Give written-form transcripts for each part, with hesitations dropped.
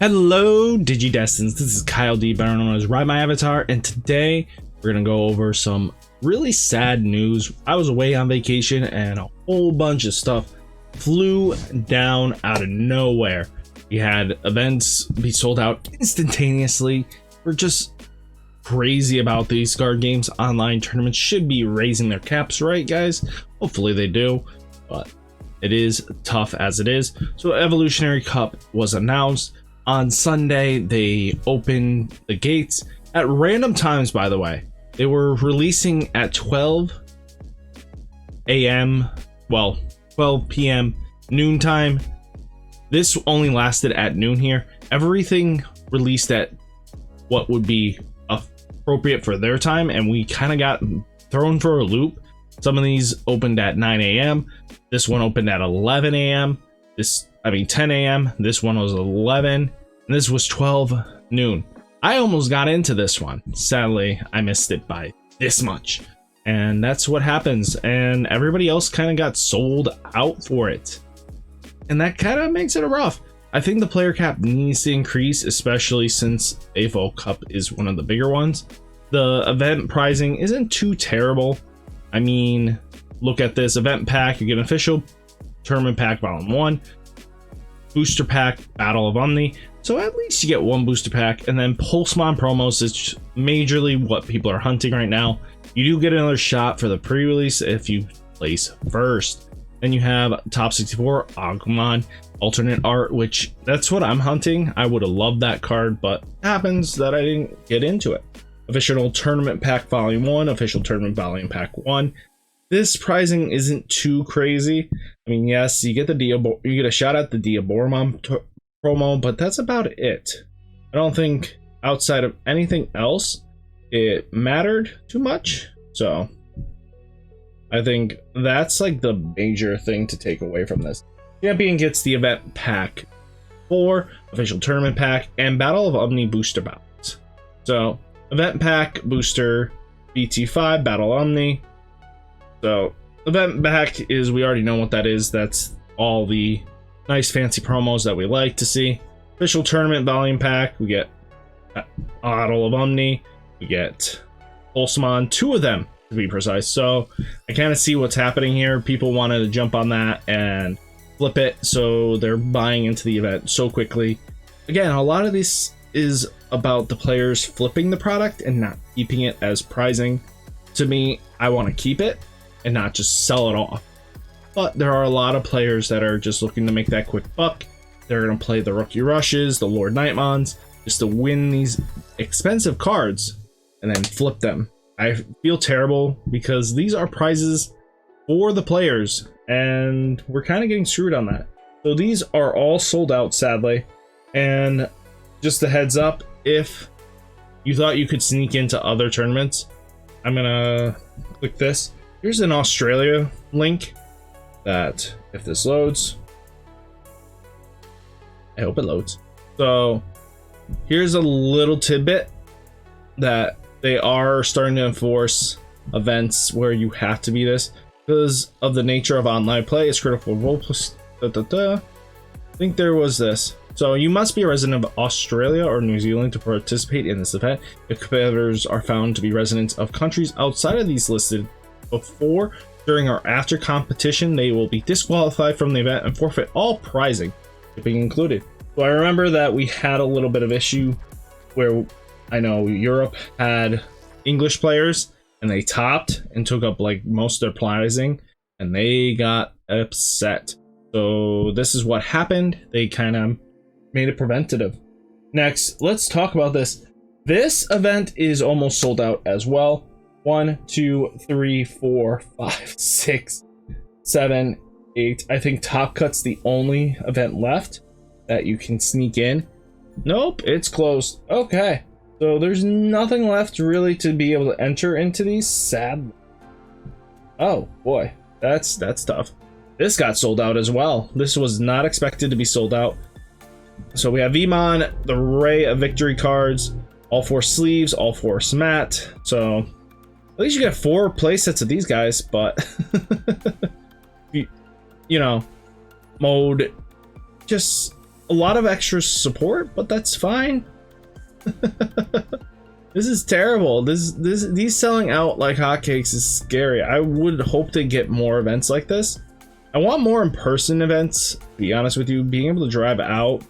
Hello, Digidestins. This is Kyle D, better known as Ridemyavatar, and today we're gonna go over some really sad news. I was away on vacation, and a whole bunch of stuff flew down out of nowhere. We had events be sold out instantaneously. We're just crazy about these card games. Online tournaments should be raising their caps, right, guys? Hopefully they do, but it is tough as it is. So Evolutionary Cup was announced. On Sunday, they opened the gates at random times, by the way. They were releasing at 12 a.m., well, 12 p.m. noontime. This only lasted at noon here. Everything released at what would be appropriate for their time, and we kind of got thrown for a loop. Some of these opened at 9 a.m. This one opened at 11 a.m. 10 a.m. This one was 11, and this was 12 noon. I almost got into this one. Sadly, I missed it by this much. And that's what happens. And everybody else kind of got sold out for it. And that kind of makes it rough. I think the player cap needs to increase, especially since Evo Cup is one of the bigger ones. The event pricing isn't too terrible. I mean, look at this event pack. You get an official tournament pack volume 1. Booster pack, Battle of Omni, so at least you get one booster pack, and then Pulsemon promos is majorly what people are hunting right now. You do get another shot for the pre-release if you place first. Then you have Top 64 Agumon alternate art, which that's what I'm hunting. I would have loved that card, but it happens that I didn't get into it. Official tournament pack volume 1, official tournament volume pack 1. This pricing isn't too crazy. I mean, yes, you get you get a shot at the Diaboromon promo, but that's about it. I don't think outside of anything else it mattered too much. So I think that's like the major thing to take away from this. Champion gets the event pack 4, official tournament pack, and Battle of Omni booster ballots. So event pack booster BT5 Battle Omni. So event pack is, we already know what that is. That's all the nice fancy promos that we like to see. Official tournament volume pack, we get Battle of Omni, we get Pulsemon, 2 of them to be precise. So I kind of see what's happening here. People wanted to jump on that and flip it, so they're buying into the event so quickly. Again, a lot of this is about the players flipping the product and not keeping it as prizing. To me, I want to keep it and not just sell it off. But there are a lot of players that are just looking to make that quick buck. They're going to play the Rookie Rushes, the Lord Nightmons, just to win these expensive cards and then flip them. I feel terrible because these are prizes for the players, and we're kind of getting screwed on that. So these are all sold out, sadly. And just a heads up, if you thought you could sneak into other tournaments, I'm going to click this. Here's an Australia link that, if this loads, I hope it loads. So here's a little tidbit that they are starting to enforce events where you have to be this because of the nature of online play. It's critical role plus I think there was this. So you must be a resident of Australia or New Zealand to participate in this event. If competitors are found to be residents of countries outside of these listed before, during, or after competition, they will be disqualified from the event and forfeit all prizing, shipping included. So I remember that we had a little bit of issue where I know Europe had English players and they topped and took up like most of their prizing, and they got upset. So this is what happened. They kind of made it preventative. Next, let's talk about this. This event is almost sold out as well. 1, 2, 3, 4, 5, 6, 7, 8. I think Top Cut's the only event left that you can sneak in. Nope, it's closed. Okay, so there's nothing left really to be able to enter into these. Sad. Oh boy, that's tough. This got sold out as well. This was not expected to be sold out. So we have Vmon, the array of victory cards, all 4 sleeves, all 4 smat. So at least you get 4 play sets of these guys, but you know, mode just a lot of extra support, but that's fine. This is terrible. These selling out like hotcakes is scary. I would hope to get more events like this. I want more in-person events, to be honest with you. Being able to drive out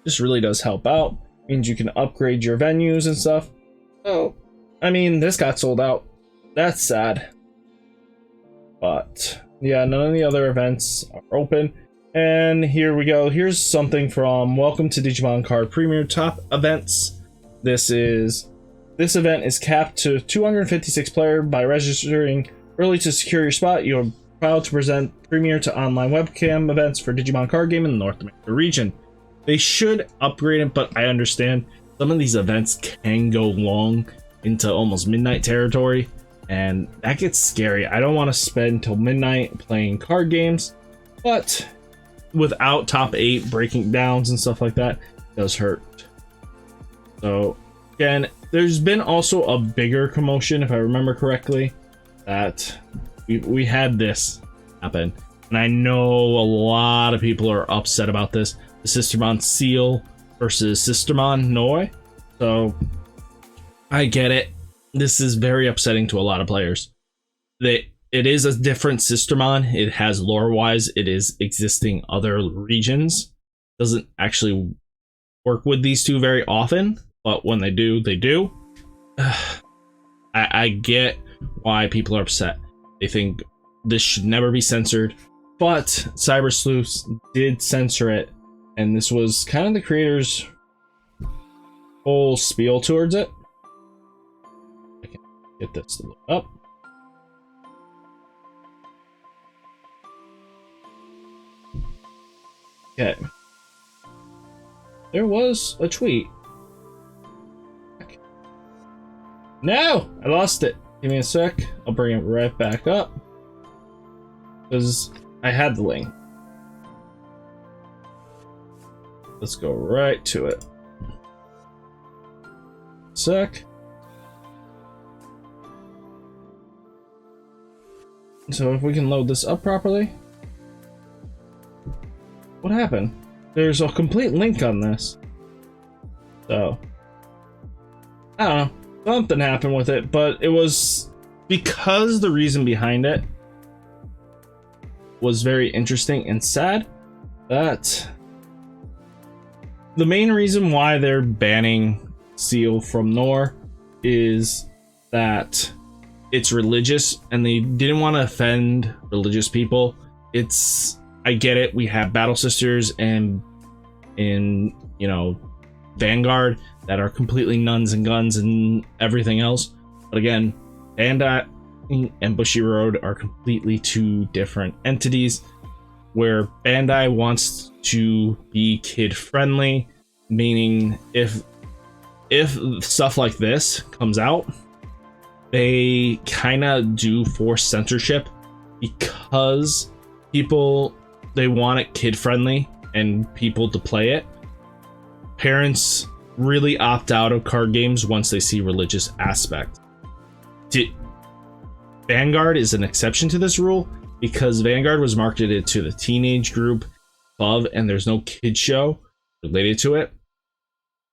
just really does help out. Means you can upgrade your venues and stuff. Oh, I mean, this got sold out. That's sad. But yeah, none of the other events are open. And here we go. Here's something from Welcome to Digimon Card Premier Top Events. This event is capped to 256 player. By registering early to secure your spot, you're proud to present Premier to online webcam events for Digimon card game in the North America region. They should upgrade it, but I understand some of these events can go long into almost midnight territory, and that gets scary. I don't want to spend till midnight playing card games, but without top 8 breaking downs and stuff like that, it does hurt. So again, there's been also a bigger commotion, if I remember correctly, that we had this happen, and I know a lot of people are upset about this. The Sistermon Seal versus Sistermon Noi. So I get it. This is very upsetting to a lot of players. It is a different Sistermon. It has lore-wise, it is existing other regions. Doesn't actually work with these two very often, but when they do, they do. I get why people are upset. They think this should never be censored, but Cyber Sleuths did censor it, and this was kind of the creators' whole spiel towards it. I can get this to look up. Okay. There was a tweet. No! I lost it. Give me a sec. I'll bring it right back up. Because I had the link. Let's go right to it. Sec. So if we can load this up properly. What happened? There's a complete link on this. So I don't know. Something happened with it, but it was because the reason behind it was very interesting and sad. That the main reason why they're banning Seal from Nor is that it's religious and they didn't want to offend religious people. I get it. We have Battle Sisters and in, you know, Vanguard that are completely nuns and guns and everything else. But again, Bandai and Bushiroad are completely two different entities, where Bandai wants to be kid friendly, meaning if stuff like this comes out, they kind of do force censorship because they want it kid friendly and people to play it. Parents really opt out of card games once they see religious aspect. Vanguard is an exception to this rule because Vanguard was marketed to the teenage group above, and there's no kid show related to it.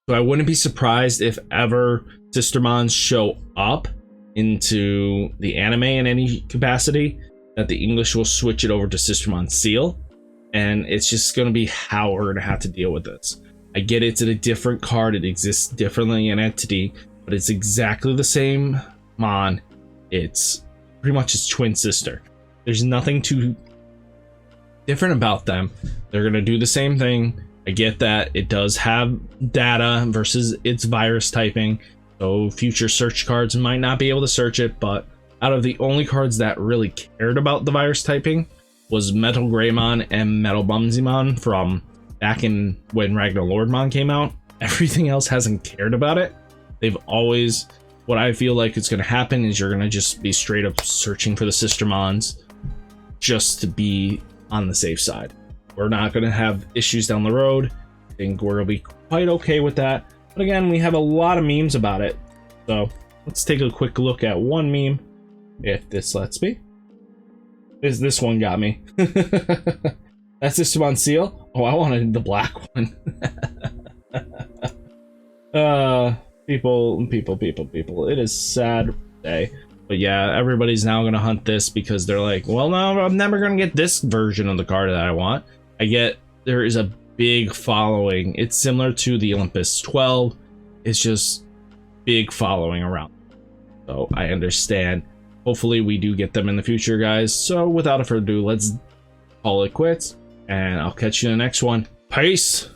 So I wouldn't be surprised if ever Sistermons show up into the anime in any capacity, that the English will switch it over to Sistermon Seal, and it's just going to be how we're going to have to deal with this. I get it's a different card, it exists differently in entity, but it's exactly the same mon. It's pretty much its twin sister. There's nothing too different about them. They're going to do the same thing. I get that it does have data versus its virus typing, so future search cards might not be able to search it, but out of the only cards that really cared about the virus typing was Metal Greymon and Metal Bumsymon from back in when Ragnar Lordmon came out. Everything else hasn't cared about it. They've always, what I feel like is going to happen is you're going to just be straight up searching for the Sistermons just to be on the safe side. We're not going to have issues down the road. I think we're going to be quite okay with that. But again, we have a lot of memes about it. So let's take a quick look at one meme, if this lets me. This one got me. That's Sistermon Seal. Oh, I wanted the black one. People. It is sad day. But yeah, everybody's now gonna hunt this because they're like, well, no, I'm never gonna get this version of the card that I want. There is a big following. It's similar to the Olympus 12. It's just big following around. So I understand. Hopefully we do get them in the future, guys. So without further ado, let's call it quits. And I'll catch you in the next one. Peace!